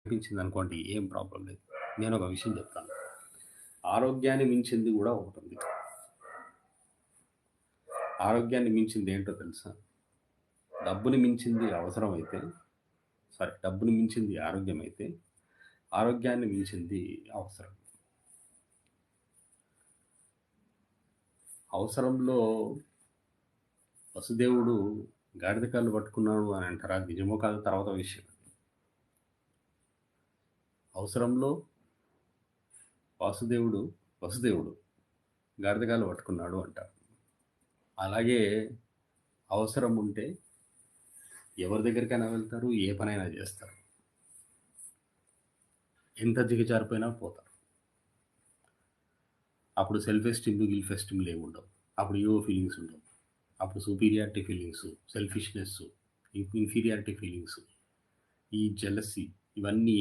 అనిపించిందనుకోండి ఏం ప్రాబ్లమ్ లేదు. నేనొక విషయం చెప్తాను. ఆరోగ్యాన్ని మించింది గూడా ఒకటుంది. ఆరోగ్యాన్ని మించింది ఏంటో తెలుసా? డబ్బుని మించింది అవసరమైతే డబ్బుని మించింది ఆరోగ్యమైతే, ఆరోగ్యాన్ని మించింది అవసరం. అవసరంలో వసుదేవుడు గాడిద కాళ్ళు పట్టుకున్నాడు అని అంటారు. అది నిజమో కాదో తర్వాత విషయం. అవసరంలో వాసుదేవుడు వసుదేవుడు గాడిద కాళ్ళు పట్టుకున్నాడు అంటారు. అలాగే అవసరం ఉంటే ఎవరి దగ్గరికైనా వెళ్తారు, ఏ పనైనా జేస్తారు. ఎంత దిగజారిపోయినా పోతారు. అప్పుడు సెల్ఫ్ ఎస్టీమ్‌లు, గిల్ఫ్ ఎస్టీమ్‌లు ఏముండవు. అప్పుడు ఇగో ఫీలింగ్స్ ఉండవు. అప్పుడు superiority feelings, selfishness, inferiority feelings, ఈ జెలసీ ఇవన్నీ